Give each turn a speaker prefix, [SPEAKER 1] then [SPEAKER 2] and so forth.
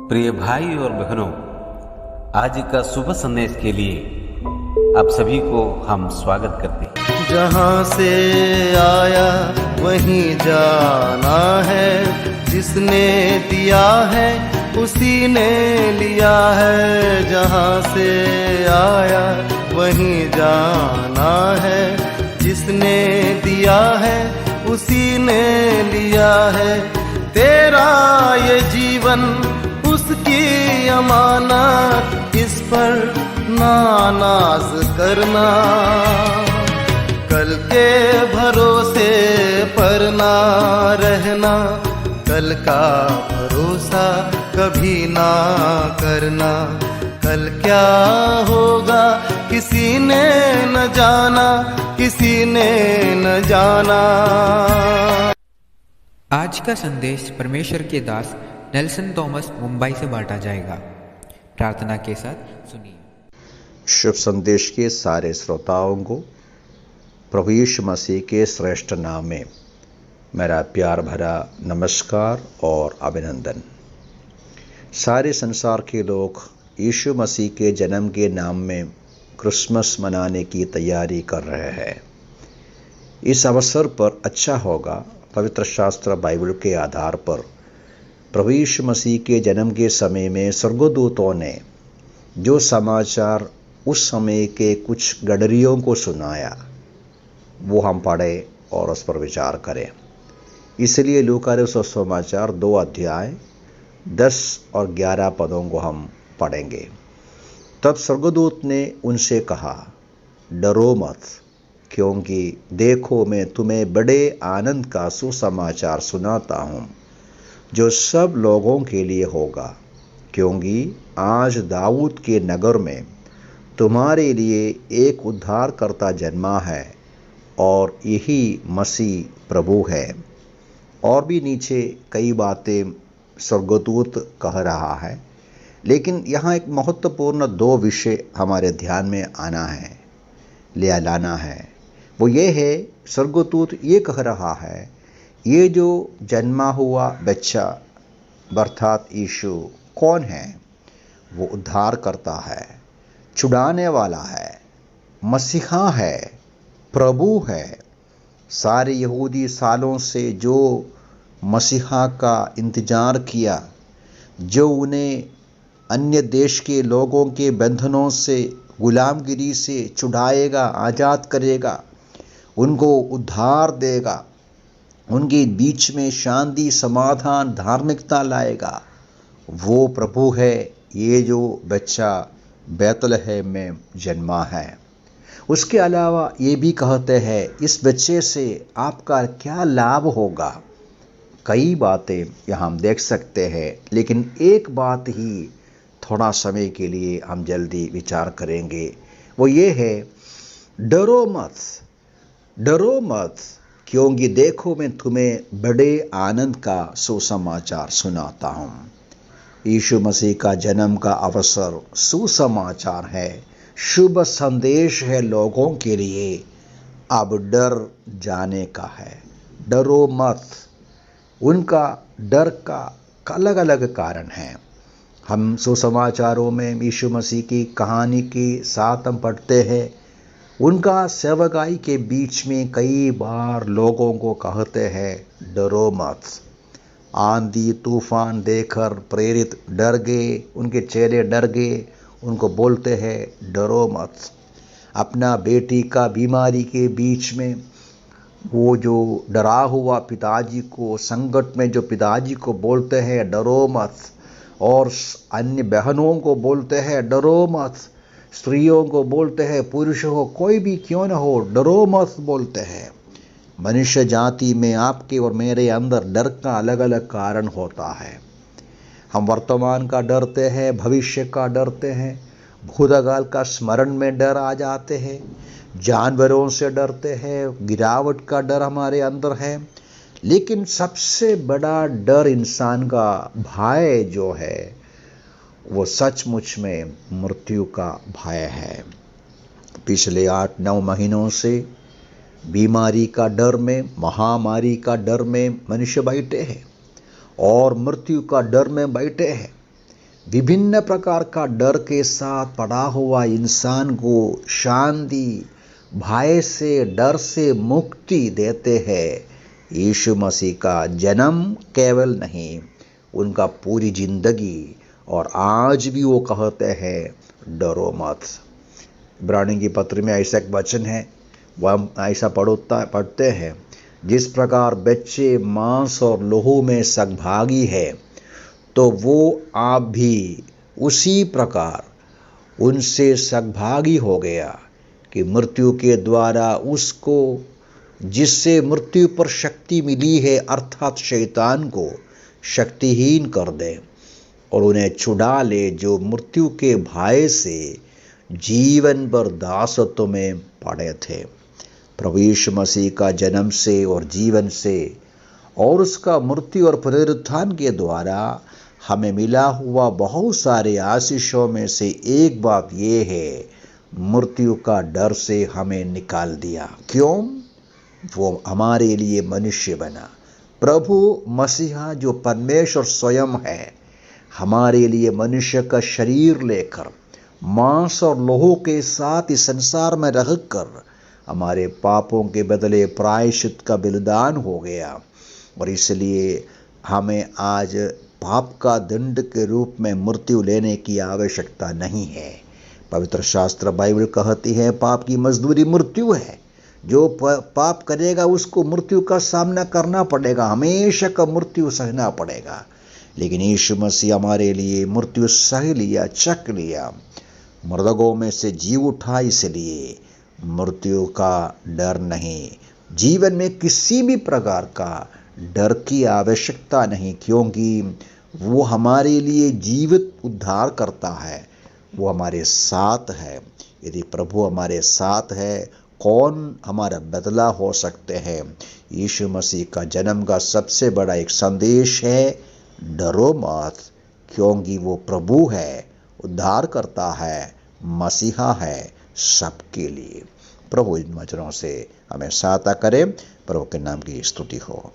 [SPEAKER 1] प्रिय भाई और बहनों, आज का शुभ संदेश के लिए आप सभी को हम स्वागत करते हैं।
[SPEAKER 2] जहाँ से आया वहीं जाना है, जिसने दिया है उसी ने लिया है। जहाँ से आया वहीं जाना है, जिसने दिया है उसी ने लिया है। तेरा ये जीवन उसकी अमानत, इस पर ना नाज करना, कल के भरोसे पर ना रहना, कल का भरोसा कभी ना करना। कल क्या होगा किसी ने न जाना, किसी ने न जाना।
[SPEAKER 3] आज का संदेश परमेश्वर के दास नेल्सन थॉमस मुंबई से बांटा जाएगा। प्रार्थना के साथ सुनिए।
[SPEAKER 4] शुभ संदेश के सारे श्रोताओं को प्रभु यीशु मसीह के श्रेष्ठ नाम में मेरा प्यार भरा नमस्कार और अभिनंदन। सारे संसार के लोग यीशु मसीह के जन्म के नाम में क्रिसमस मनाने की तैयारी कर रहे हैं। इस अवसर पर अच्छा होगा पवित्र शास्त्र बाइबल के आधार पर प्रभु यीशु मसीह के जन्म के समय में स्वर्गदूतों ने जो समाचार उस समय के कुछ गडरियों को सुनाया वो हम पढ़ें और उस पर विचार करें। इसलिए लूका सुसमाचार 2 अध्याय 10 और 11 पदों को हम पढ़ेंगे। तब स्वर्गदूत ने उनसे कहा, डरो मत, क्योंकि देखो मैं तुम्हें बड़े आनंद का सुसमाचार सुनाता हूँ जो सब लोगों के लिए होगा। क्योंकि आज दाऊद के नगर में तुम्हारे लिए एक उद्धारकर्ता जन्मा है और यही मसीह प्रभु है। और भी नीचे कई बातें स्वर्गदूत कह रहा है, लेकिन यहाँ एक महत्वपूर्ण 2 विषय हमारे ध्यान में लाना है। वो ये है, स्वर्गदूत ये कह रहा है, ये जो जन्मा हुआ बच्चा अर्थात यीशु कौन है? वो उद्धार करता है, छुड़ाने वाला है, मसीहा है, प्रभु है। सारे यहूदी सालों से जो मसीहा का इंतजार किया, जो उन्हें अन्य देश के लोगों के बंधनों से, गुलामगिरी से छुड़ाएगा, आज़ाद करेगा, उनको उद्धार देगा, उनके बीच में शांति, समाधान, धार्मिकता लाएगा, वो प्रभु है। ये जो बच्चा बैतलहम में जन्मा है। उसके अलावा ये भी कहते हैं, इस बच्चे से आपका क्या लाभ होगा? कई बातें यहाँ हम देख सकते हैं, लेकिन एक बात ही थोड़ा समय के लिए हम जल्दी विचार करेंगे। वो ये है, डरो मत, डरो मत, क्योंकि देखो मैं तुम्हें बड़े आनंद का सुसमाचार सुनाता हूँ। यीशु मसीह का जन्म का अवसर सुसमाचार है, शुभ संदेश है लोगों के लिए। अब डर जाने का है, डरो मत। उनका डर का अलग अलग कारण है। हम सुसमाचारों में यीशु मसीह की कहानी के साथ हम पढ़ते हैं, उनका सेवकाई के बीच में कई बार लोगों को कहते हैं, डरो मत। आंधी तूफान देखकर प्रेरित डर गए, उनके चेले डर गए, उनको बोलते हैं, डरो मत। अपना बेटी का बीमारी के बीच में वो जो डरा हुआ पिताजी को, संकट में जो पिताजी को बोलते हैं, डरो मत। और अन्य बहनों को बोलते हैं, डरो मत। स्त्रियों को बोलते हैं, पुरुष हो, कोई भी क्यों न हो, डरो मत बोलते हैं। मनुष्य जाति में आपके और मेरे अंदर डर का अलग अलग कारण होता है। हम वर्तमान का डरते हैं, भविष्य का डरते हैं, भूतकाल का स्मरण में डर आ जाते हैं, जानवरों से डरते हैं, गिरावट का डर हमारे अंदर है। लेकिन सबसे बड़ा डर इंसान का भय जो है, वो सचमुच में मृत्यु का भय है। पिछले 8-9 महीनों से बीमारी का डर में, महामारी का डर में मनुष्य बैठे हैं और मृत्यु का डर में बैठे हैं। विभिन्न प्रकार का डर के साथ पड़ा हुआ इंसान को शांति, भय से, डर से मुक्ति देते हैं यीशु मसीह का जन्म केवल नहीं, उनका पूरी जिंदगी। और आज भी वो कहते हैं डरो मत। इब्रानियों की पत्र में ऐसा एक वचन है, वह हम ऐसा पढ़ते हैं, जिस प्रकार बच्चे मांस और लहू में सहभागी है, तो वो आप भी उसी प्रकार उनसे सहभागी हो गया कि मृत्यु के द्वारा उसको जिससे मृत्यु पर शक्ति मिली है, अर्थात शैतान को शक्तिहीन कर दे और उन्हें छुड़ा ले, जो मृत्यु के भय से जीवन भर दासत्व में पड़े थे। प्रभु यीशु मसीह का जन्म से और जीवन से और उसका मृत्यु और पुनरुत्थान के द्वारा हमें मिला हुआ बहुत सारे आशीषों में से एक बात ये है, मृत्यु का डर से हमें निकाल दिया। क्यों? वो हमारे लिए मनुष्य बना। प्रभु मसीहा जो परमेश्वर स्वयं है, हमारे लिए मनुष्य का शरीर लेकर मांस और लोहू के साथ इस संसार में रहकर हमारे पापों के बदले प्रायश्चित का बलिदान हो गया। और इसलिए हमें आज पाप का दंड के रूप में मृत्यु लेने की आवश्यकता नहीं है। पवित्र शास्त्र बाइबल कहती है, पाप की मजदूरी मृत्यु है। जो पाप करेगा उसको मृत्यु का सामना करना पड़ेगा, हमेशा का मृत्यु सहना पड़ेगा। लेकिन यीशु मसीह हमारे लिए मृत्यु सह लिया, चख लिया, मृतकों में से जी उठा, इसलिए मृत्यु का डर नहीं। जीवन में किसी भी प्रकार का डर की आवश्यकता नहीं, क्योंकि वो हमारे लिए जीवित उद्धार करता है, वो हमारे साथ है। यदि प्रभु हमारे साथ है, कौन हमारा बदला हो सकते हैं? यीशु मसीह का जन्म का सबसे बड़ा एक संदेश है, डरो मत, क्योंकि वो प्रभु है, उद्धार करता है, मसीहा है सबके लिए। प्रभु इन वचनों से हमें सहायता करे। प्रभु के नाम की स्तुति हो।